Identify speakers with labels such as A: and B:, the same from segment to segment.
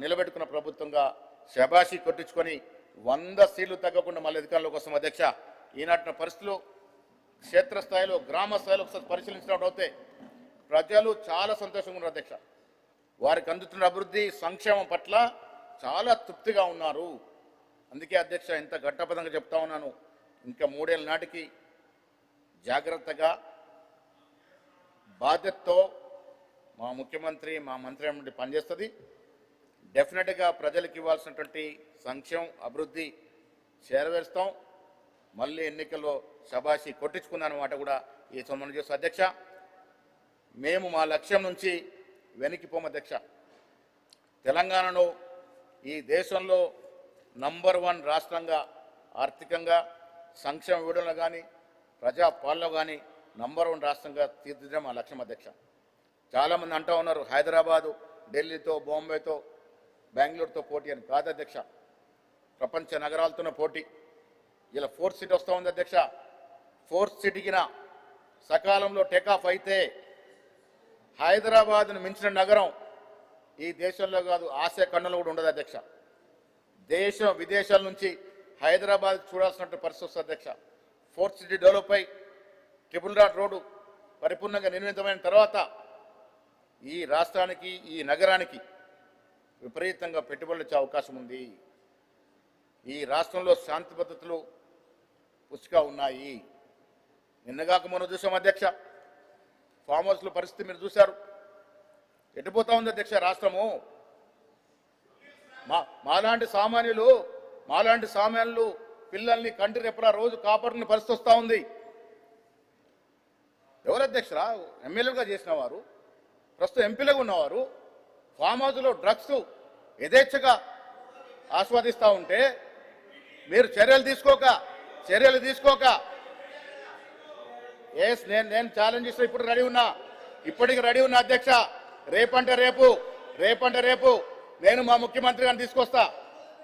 A: నిలబెట్టుకున్న ప్రభుత్వంగా శబాషి కొట్టించుకొని 100 సీట్లు తగ్గకుండా మళ్ళీ అధికారంలోకి వస్తాం అధ్యక్ష. ఈనాటిన పరిస్థితులు క్షేత్రస్థాయిలో గ్రామ స్థాయిలో ఒకసారి పరిశీలించినప్పుడు అయితే ప్రజలు చాలా సంతోషంగా ఉన్నారు అధ్యక్ష. వారికి అందుతున్న అభివృద్ధి సంక్షేమం పట్ల చాలా తృప్తిగా ఉన్నారు. అందుకే అధ్యక్ష ఇంత ఘట్టపదంగా చెప్తా ఉన్నాను, ఇంకా 3 ఏళ్ళ నాటికి జాగ్రత్తగా బాధ్యతతో మా ముఖ్యమంత్రి మా మంత్రి పనిచేస్తుంది. డెఫినెట్గా ప్రజలకు ఇవ్వాల్సినటువంటి సంక్షేమం అభివృద్ధి చేరవేస్తాం. మళ్ళీ ఎన్నికల్లో శబాషి కొట్టించుకుందన్నమాట కూడా ఈ సంబంధం చేస్తాం అధ్యక్ష. మేము మా లక్ష్యం నుంచి వెనక్కిపోము అధ్యక్ష. తెలంగాణను ఈ దేశంలో నంబర్ 1 రాష్ట్రంగా ఆర్థికంగా సంక్షేమ ఇవ్వడంలో కానీ ప్రజాపాలనలో కానీ నంబర్ 1 రాష్ట్రంగా తీర్చిదిద్దడం మా లక్ష్యం అధ్యక్ష. చాలామంది అంటూ ఉన్నారు హైదరాబాదు ఢిల్లీతో బాంబేతో బెంగళూరుతో పోటీ అని. కాదు అధ్యక్ష, ప్రపంచ నగరాలతోనే పోటీ. ఇలా 4th సిటీ వస్తూ ఉంది అధ్యక్ష. 4th సిటీకిన సకాలంలో టేకాఫ్ అయితే హైదరాబాద్ను మించిన నగరం ఈ దేశంలో కాదు ఆసియా ఖండంలో కూడా ఉండదు అధ్యక్ష. దేశం విదేశాల నుంచి హైదరాబాద్ చూడాల్సినటువంటి పరిస్థితి వస్తుంది అధ్యక్ష. 4th సిటీ డెవలప్ అయి ట్రిపుల్ డాట్ రోడ్డు పరిపూర్ణంగా నిర్మితమైన తర్వాత ఈ రాష్ట్రానికి ఈ నగరానికి విపరీతంగా పెట్టుబడులు వచ్చే అవకాశం ఉంది. ఈ రాష్ట్రంలో శాంతి భద్రతలు పుష్కగా ఉన్నాయి. నిన్నగాక మనం చూసాం అధ్యక్ష, ఫామ్ హౌస్ల పరిస్థితి మీరు చూశారు. ఎటుపోతా ఉంది అధ్యక్ష రాష్ట్రము. మాలాంటి సామాన్యులు పిల్లల్ని కంటి రెప్పలా రోజు కాపాడుకునే పరిస్థితి వస్తూ ఉంది. ఎవరు అధ్యక్షరా? ఎమ్మెల్యేలుగా చేసిన వారు, ప్రస్తుతం ఎంపీలుగా ఉన్నవారు ఫామ్ హౌస్లో డ్రగ్స్ యథేచ్ఛగా ఆస్వాదిస్తూ ఉంటే మీరు చర్యలు తీసుకోక ఎస్ నేను ఛాలెంజ్ చేస్తా. ఇప్పటికి రెడీ ఉన్నా అధ్యక్ష. రేపంటే రేపు నేను మా ముఖ్యమంత్రి గారిని తీసుకొస్తా.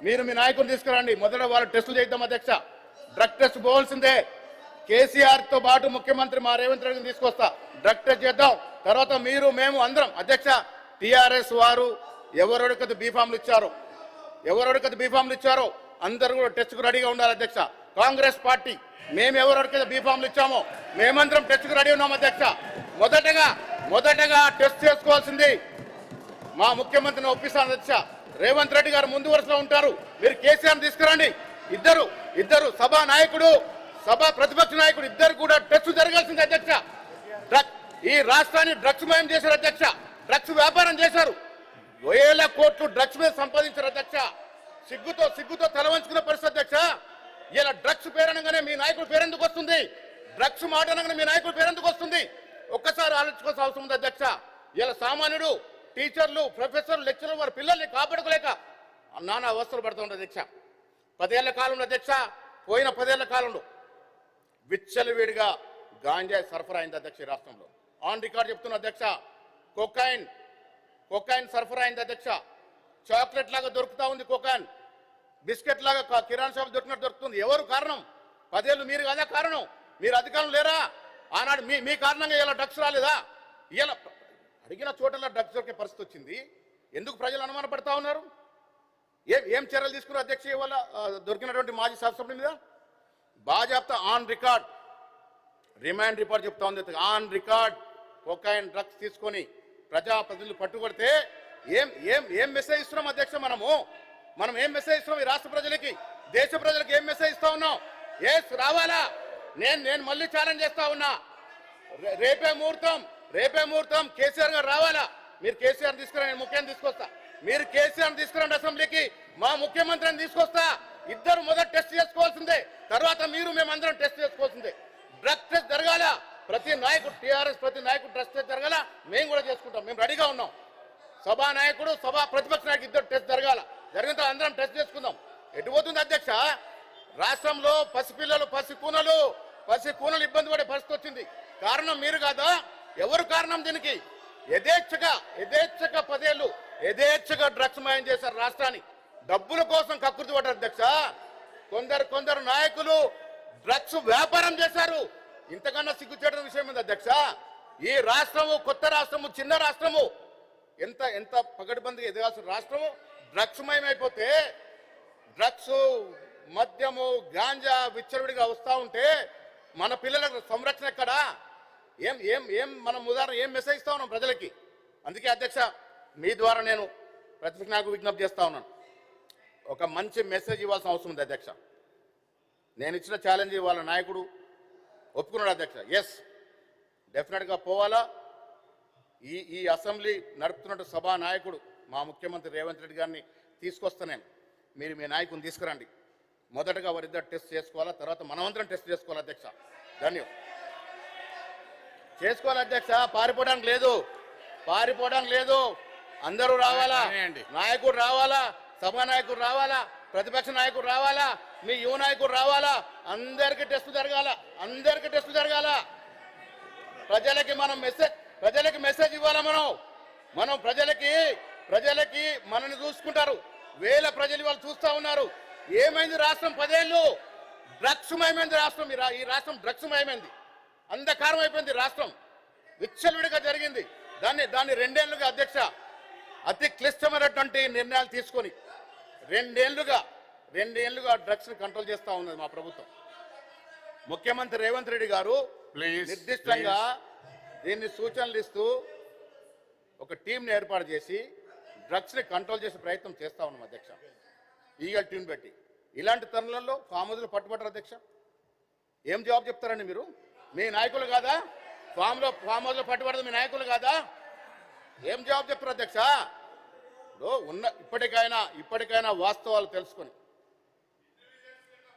A: మీరు మీ నాయకుని తీసుకురండి. మొదట వాళ్ళు టెస్టులు చేద్దాం అధ్యక్ష. డ్రగ్ టెస్ట్ పోవాల్సిందే. కేసీఆర్తో పాటు ముఖ్యమంత్రి మా రేవంత్ రెడ్డిని తీసుకొస్తా. డ్రగ్ టెస్ట్ చేద్దాం. తర్వాత మీరు మేము అందరం అధ్యక్ష. టీఆర్ఎస్ వారు ఎవరెవరికైతే బీఫామ్లు ఇచ్చారో అందరూ కూడా టెస్ట్కు రెడీగా ఉండాలి అధ్యక్ష. కాంగ్రెస్ పార్టీ మేము ఎవరెవరికైతే బీఫామ్లు ఇచ్చామో మేమందరం టెస్ట్కు రెడీ ఉన్నాం అధ్యక్ష. మొదటగా టెస్ట్ చేసుకోవాల్సింది మా ముఖ్యమంత్రిని ఒప్పిస్తాను అధ్యక్ష. రేవంత్ రెడ్డి గారు ముందు వరుసలో ఉంటారు. మీరు కేసీఆర్ తీసుకురండి. ఇద్దరు సభా ప్రతిపక్ష నాయకుడు ఇద్దరు కూడా టెస్ట్ జరగాల్సింది అధ్యక్ష. ఈ రాష్ట్రాన్ని డ్రగ్స్ మయం చేశారు అధ్యక్ష. డ్రగ్స్ వ్యాపారం చేశారు. 1000 కోట్లు డ్రగ్స్ మీద సంపాదించారు అధ్యక్ష. సిగ్గుతో తలవంచుకున్న పరిస్థితి అధ్యక్ష. ఇలా డ్రగ్స్ పేరనగానే మీ నాయకుడు పేరెందుకు వస్తుంది? డ్రగ్స్ మాట అనగానే మీ నాయకుడు పేరెందుకు వస్తుంది? ఒక్కసారి ఆలోచించుకోవాల్సిన అవసరం ఉంది అధ్యక్ష. ఇలా సామాన్యుడు, టీచర్లు, ప్రొఫెసర్లు, లెక్చరర్లు వారి పిల్లల్ని కాపాడుకోలేక నానా అవస్థలు పడుతూ ఉంటుంది అధ్యక్ష. 10 ఏళ్ల కాలంలో అధ్యక్ష, పోయిన 10 ఏళ్ల కాలంలో విచ్చలవిడిగా గాంజా సరఫరా అయింది అధ్యక్ష. ఈ రాష్ట్రంలో ఆన్ రికార్డ్ చెప్తున్న అధ్యక్ష. కొకైన్ సరఫరా అయింది అధ్యక్ష. చాక్లెట్ లాగా దొరుకుతా ఉంది కొకైన్. బిస్కెట్ లాగా కిరాణా షాప్ దొరుకుతుంది. ఎవరు కారణం? 10 ఏళ్ళు మీరు కదా కారణం. మీరు అధికారం లేరా? ఆనాడు మీ కారణంగా ఇలా డ్రగ్స్ రాలేదా? ఇలా అడిగిన చోటలా డ్రగ్స్ దొరికే పరిస్థితి వచ్చింది. ఎందుకు ప్రజలు అనుమాన పడతా ఉన్నారు? ఏం చర్యలు తీసుకున్నారు అధ్యక్ష? ఇవాళ దొరికినటువంటి మాజీ శాసనసభ్యుల మీద బాజాప్తా ఆన్ రికార్డ్ రిమాండ్ రిపోర్ట్ చెప్తా ఉంది. ఆన్ రికార్డ్ కొకైన్ డ్రగ్స్ తీసుకొని ప్రజాప్రతినిధులు పట్టుకొడితే ఏం మెసేజ్ ఇస్తున్నాం అధ్యక్ష? మనం ఏం మెసేజ్ ఇస్తున్నాం ఈ రాష్ట్ర ప్రజలకి, దేశ ప్రజలకు ఏం మెసేజ్ ఇస్తా ఉన్నాం? రావాలా? నేను మళ్ళీ ఛాలెంజ్ చేస్తా ఉన్నా. రేపే ముహూర్తం కేసీఆర్ గారు రావాలా? మీరు కేసీఆర్ తీసుకురండి, నేను ముఖ్యాన్ని తీసుకొస్తా. మీరు కేసీఆర్ తీసుకురండి అసెంబ్లీకి, మా ముఖ్యమంత్రిని తీసుకొస్తా. ఇద్దరు మొదట టెస్ట్ చేసుకోవాల్సిందే, తర్వాత మేమందరం టెస్ట్ చేసుకోవాల్సిందే. డ్రగ్ టెస్ట్ జరగాల. ప్రతి నాయకుడు టీఆర్ఎస్ ప్రతి నాయకుడు డ్రగ్ టెస్ట్ జరగాల. మేము కూడా చేసుకుంటాం. మేము రెడీగా ఉన్నాం. సభా నాయకుడు, ప్రతిపక్ష నాయకుడు ఇద్దరు టెస్ట్ జరగాల. జరిగిన అందరం టెస్ట్ చేసుకుందాం. ఎటుపోతుంది అధ్యక్ష? రాష్ట్రంలో పసిపిల్లలు, పసికూనలు ఇబ్బంది పడే పరిస్థితి వచ్చింది. కారణం మీరు కాదా? ఎవరు కారణం దీనికి? యథేచ్ఛగా 10 ఏళ్ళు యథేచ్ఛగా డ్రగ్స్ మాయం చేశారు రాష్ట్రాన్ని. డబ్బుల కోసం కక్కుర్తి పడ్డారు అధ్యక్ష. కొందరు నాయకులు డ్రగ్స్ వ్యాపారం చేశారు. ఇంతకన్నా సిగ్గుచేట విషయం ఉంది అధ్యక్ష. ఈ రాష్ట్రము కొత్త రాష్ట్రము, చిన్న రాష్ట్రము, ఎంత పగడ్బందీగా ఎదగాల్సిన రాష్ట్రము డ్రగ్స్ మయమైపోతే డ్రగ్స్ మద్యము గాంజా విచ్చలవిడిగా వస్తూ ఉంటే మన పిల్లలకు సంరక్షణ ఎక్కడా? ఏం ఏం ఏం మనం ఉదాహరణ ఏం మెసేజ్ ఇస్తా ఉన్నాం ప్రజలకి? అందుకే అధ్యక్ష మీ ద్వారా నేను ప్రతిపక్ష నాయకులకు విజ్ఞప్తి చేస్తా ఉన్నాను. ఒక మంచి మెసేజ్ ఇవ్వాల్సిన అవసరం ఉంది అధ్యక్ష. నేను ఇచ్చిన ఛాలెంజ్ వాళ్ళ నాయకుడు ఒప్పుకున్నాడు అధ్యక్ష. ఎస్, డెఫినెట్గా పోవాలా. ఈ అసెంబ్లీ నడుపుతున్నట్టు సభా నాయకుడు మా ముఖ్యమంత్రి రేవంత్ రెడ్డి గారిని తీసుకొస్తానే మీరు మీ నాయకుని తీసుకురండి. మొదటగా వారిద్దరు టెస్ట్ చేసుకోవాలా, తర్వాత మనమంతరం టెస్ట్ చేసుకోవాలి అధ్యక్ష. చేసుకోవాలి అధ్యక్ష. పారిపోవడానికి లేదు. అందరూ రావాలా, నాయకుడు రావాలా, సభా నాయకుడు రావాలా, ప్రతిపక్ష నాయకుడు రావాలా, మీ యువ నాయకుడు రావాలా. అందరికీ టెస్ట్ జరగాల. ప్రజలకి మెసేజ్ ఇవ్వాలా. మనం ప్రజలకి మనల్ని చూసుకుంటారు. వేల ప్రజలు వాళ్ళు చూస్తా ఉన్నారు. ఏమైంది రాష్ట్రం? 10 ఏళ్ళు డ్రగ్స్ మయమైంది రాష్ట్రం. ఈ రాష్ట్రం డ్రగ్స్ మయమైంది. అంధకారం అయిపోయింది రాష్ట్రం. విచ్చలవిడిగా జరిగింది. దాన్ని 2 ఏళ్లుగా అధ్యక్ష అతి క్లిష్టమైనటువంటి నిర్ణయాలు తీసుకొని 2 ఏళ్లుగా డ్రగ్స్ ని కంట్రోల్ చేస్తా ఉన్నది మా ప్రభుత్వం. ముఖ్యమంత్రి రేవంత్ రెడ్డి గారు నిర్దిష్టంగా దీన్ని సూచనలు ఇస్తూ ఒక టీంని ఏర్పాటు చేసి డ్రగ్స్ ని కంట్రోల్ చేసే ప్రయత్నం చేస్తా ఉన్నాం అధ్యక్ష. ఈగల్ టీం పెట్టి ఇలాంటి తరుణంలో ఫామ్ హౌస్లో పట్టుబడ్డారు అధ్యక్ష. ఏం జవాబు చెప్తారండి మీరు? మీ నాయకులు కాదా? ఫామ్ హౌస్లో పట్టుబడదు మీ నాయకులు కాదా? ఏం జవాబు చెప్తారు అధ్యక్ష? ఇప్పటికైనా వాస్తవాలు తెలుసుకొని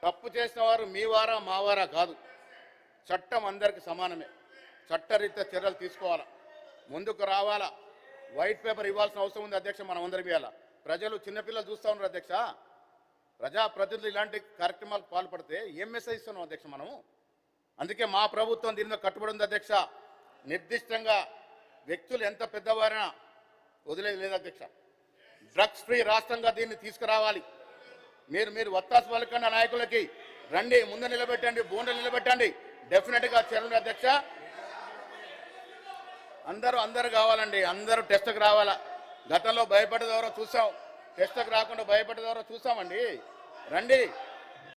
A: తప్పు చేసిన వారు మీ వారా మా వారా కాదు. చట్టం అందరికీ సమానమే. చట్టరీత్యా చర్యలు తీసుకోవాలా, ముందుకు రావాలా. వైట్ పేపర్ ఇవ్వాల్సిన అవసరం ఉంది అధ్యక్ష. మనం అందరం ఇవ్వాలా. ప్రజలు చిన్నపిల్లలు చూస్తూ ఉన్నారు అధ్యక్ష. ప్రజాప్రతినిధులు ఇలాంటి కార్యక్రమాలకు పాల్పడితే ఏం మెసేజ్ ఇస్తున్నాం అధ్యక్ష మనము? అందుకే మా ప్రభుత్వం దీని మీద కట్టుబడి ఉంది అధ్యక్ష. నిర్దిష్టంగా వ్యక్తులు ఎంత పెద్దవారైనా వదిలేదు లేదు అధ్యక్ష. డ్రగ్స్ ఫ్రీ రాష్ట్రంగా దీన్ని తీసుకురావాలి. మీరు వత్తాసు పలకన్న నాయకులకి రండి, ముందు నిలబెట్టండి, బోండలు నిలబెట్టండి. డెఫినెట్గా చేరండి అధ్యక్ష. అందరూ కావాలండి. అందరూ టెస్ట్కి రావాలా. గతంలో భయపడేదెవరో చూసాం, టెస్ట్కి రాకుండా భయపడేదెవరో చూసామండి. రండి.